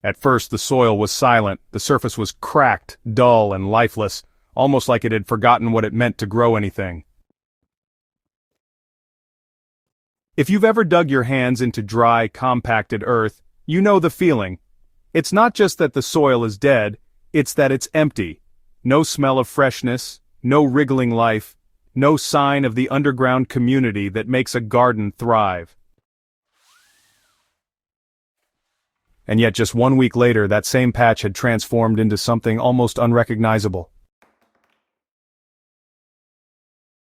At first the soil was silent, the surface was cracked, dull, and lifeless, almost like it had forgotten what it meant to grow anything. If you've ever dug your hands into dry, compacted earth, you know the feeling. It's not just that the soil is dead, it's that it's empty. No smell of freshness, no wriggling life, no sign of the underground community that makes a garden thrive. And yet just 1 week later, that same patch had transformed into something almost unrecognizable.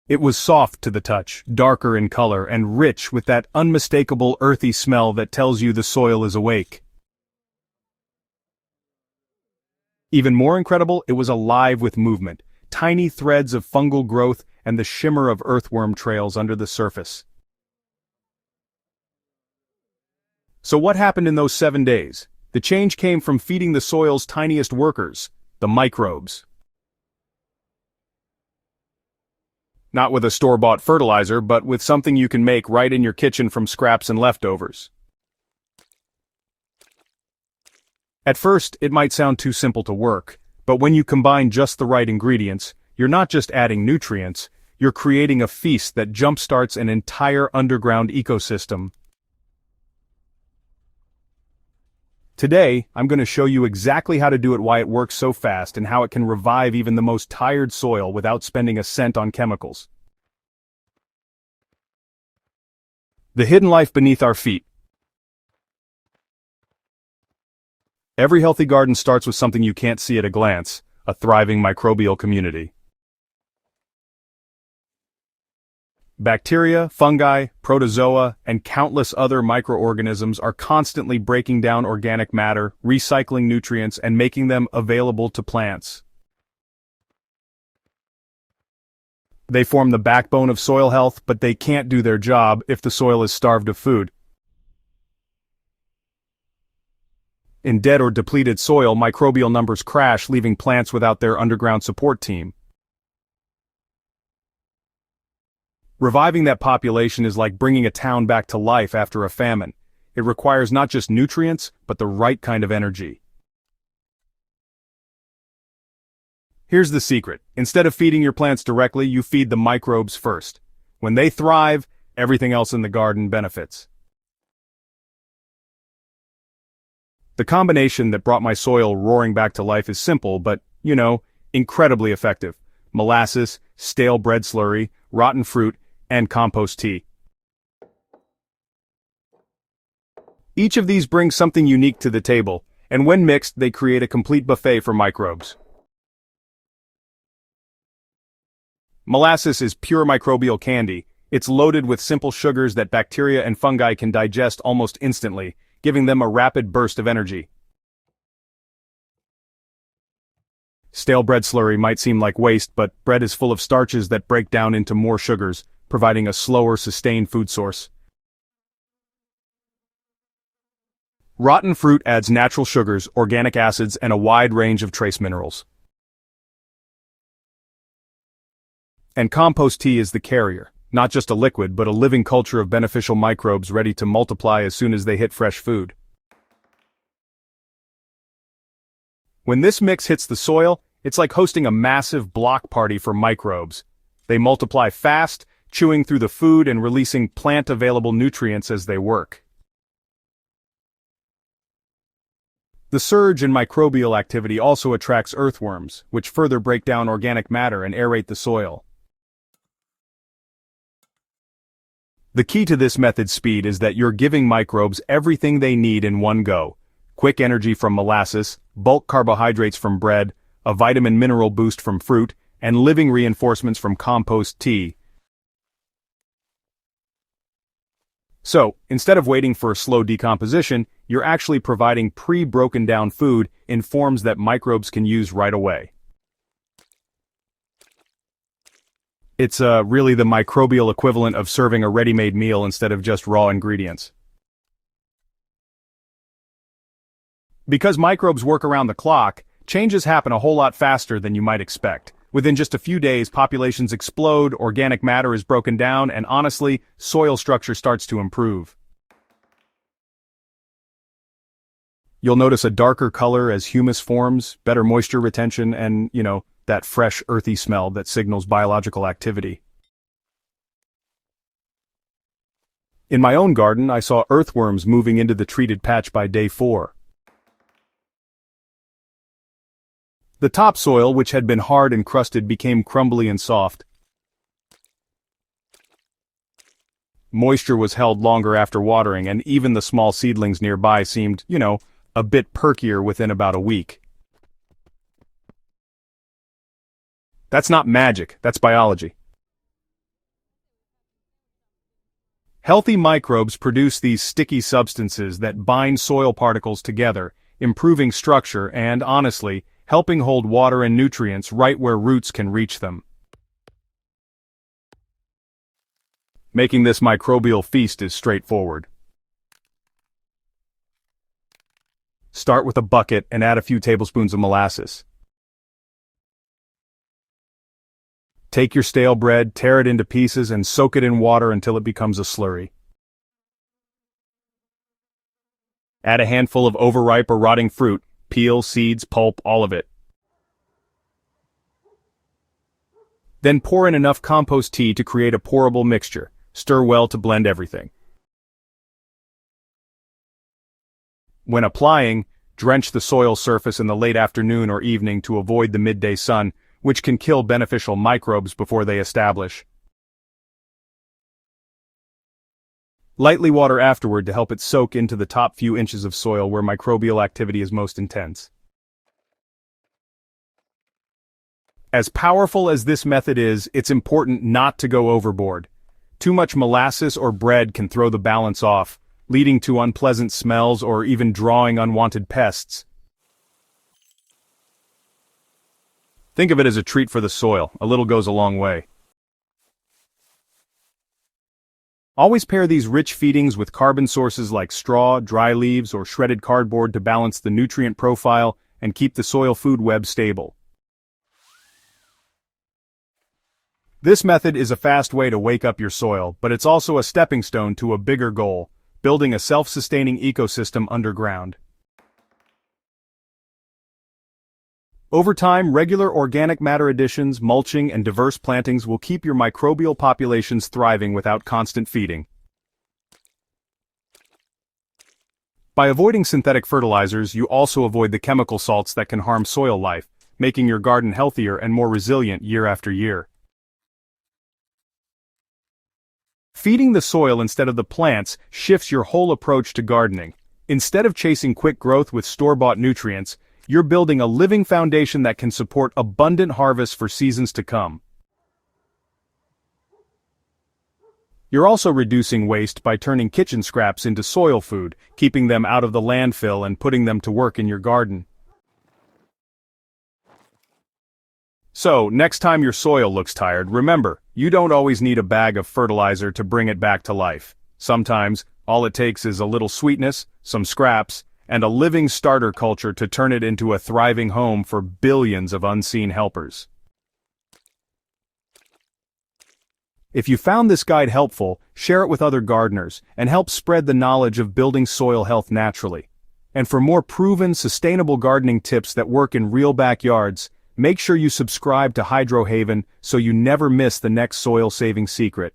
It was soft to the touch, darker in color, and rich with that unmistakable earthy smell that tells you the soil is awake. Even more incredible, it was alive with movement, tiny threads of fungal growth and the shimmer of earthworm trails under the surface. So what happened in those 7 days? The change came from feeding the soil's tiniest workers, the microbes. Not with a store-bought fertilizer, but with something you can make right in your kitchen from scraps and leftovers. At first, it might sound too simple to work, but when you combine just the right ingredients, you're not just adding nutrients, you're creating a feast that jumpstarts an entire underground ecosystem. Today, I'm going to show you exactly how to do it, why it works so fast, and how it can revive even the most tired soil without spending a cent on chemicals. The hidden life beneath our feet. Every healthy garden starts with something you can't see at a glance, a thriving microbial community. Bacteria, fungi, protozoa, and countless other microorganisms are constantly breaking down organic matter, recycling nutrients, and making them available to plants. They form the backbone of soil health, but they can't do their job if the soil is starved of food. In dead or depleted soil, microbial numbers crash, leaving plants without their underground support team. Reviving that population is like bringing a town back to life after a famine. It requires not just nutrients, but the right kind of energy. Here's the secret. Instead of feeding your plants directly, you feed the microbes first. When they thrive, everything else in the garden benefits. The combination that brought my soil roaring back to life is simple, but, incredibly effective. Molasses, stale bread slurry, rotten fruit, and compost tea. Each of these brings something unique to the table, and when mixed, they create a complete buffet for microbes. Molasses is pure microbial candy. It's loaded with simple sugars that bacteria and fungi can digest almost instantly, giving them a rapid burst of energy. Stale bread slurry might seem like waste, but bread is full of starches that break down into more sugars, providing a slower, sustained food source. Rotten fruit adds natural sugars, organic acids, and a wide range of trace minerals. And compost tea is the carrier, not just a liquid, but a living culture of beneficial microbes ready to multiply as soon as they hit fresh food. When this mix hits the soil, it's like hosting a massive block party for microbes. They multiply fast, chewing through the food and releasing plant-available nutrients as they work. The surge in microbial activity also attracts earthworms, which further break down organic matter and aerate the soil. The key to this method's speed is that you're giving microbes everything they need in one go. Quick energy from molasses, bulk carbohydrates from bread, a vitamin-mineral boost from fruit, and living reinforcements from compost tea. So, instead of waiting for slow decomposition, you're actually providing pre-broken down food in forms that microbes can use right away. It's really the microbial equivalent of serving a ready-made meal instead of just raw ingredients. Because microbes work around the clock, changes happen a whole lot faster than you might expect. Within just a few days, populations explode, organic matter is broken down, and honestly, soil structure starts to improve. You'll notice a darker color as humus forms, better moisture retention, and, that fresh, earthy smell that signals biological activity. In my own garden, I saw earthworms moving into the treated patch by day 4. The topsoil, which had been hard and crusted, became crumbly and soft. Moisture was held longer after watering, and even the small seedlings nearby seemed, a bit perkier within about a week. That's not magic, that's biology. Healthy microbes produce these sticky substances that bind soil particles together, improving structure and, honestly, helping hold water and nutrients right where roots can reach them. Making this microbial feast is straightforward. Start with a bucket and add a few tablespoons of molasses. Take your stale bread, tear it into pieces, and soak it in water until it becomes a slurry. Add a handful of overripe or rotting fruit, peel, seeds, pulp, all of it. Then pour in enough compost tea to create a pourable mixture. Stir well to blend everything. When applying, drench the soil surface in the late afternoon or evening to avoid the midday sun, which can kill beneficial microbes before they establish. Lightly water afterward to help it soak into the top few inches of soil where microbial activity is most intense. As powerful as this method is, it's important not to go overboard. Too much molasses or bread can throw the balance off, leading to unpleasant smells or even drawing unwanted pests. Think of it as a treat for the soil. A little goes a long way. Always pair these rich feedings with carbon sources like straw, dry leaves, or shredded cardboard to balance the nutrient profile and keep the soil food web stable. This method is a fast way to wake up your soil, but it's also a stepping stone to a bigger goal, building a self-sustaining ecosystem underground. Over time, regular organic matter additions, mulching, and diverse plantings will keep your microbial populations thriving without constant feeding. By avoiding synthetic fertilizers, you also avoid the chemical salts that can harm soil life, making your garden healthier and more resilient year after year. Feeding the soil instead of the plants shifts your whole approach to gardening. Instead of chasing quick growth with store-bought nutrients, you're building a living foundation that can support abundant harvests for seasons to come. You're also reducing waste by turning kitchen scraps into soil food, keeping them out of the landfill and putting them to work in your garden. So, next time your soil looks tired, remember, you don't always need a bag of fertilizer to bring it back to life. Sometimes, all it takes is a little sweetness, some scraps, and a living starter culture to turn it into a thriving home for billions of unseen helpers. If you found this guide helpful, share it with other gardeners, and help spread the knowledge of building soil health naturally. And for more proven, sustainable gardening tips that work in real backyards, make sure you subscribe to Hydro Haven so you never miss the next soil-saving secret.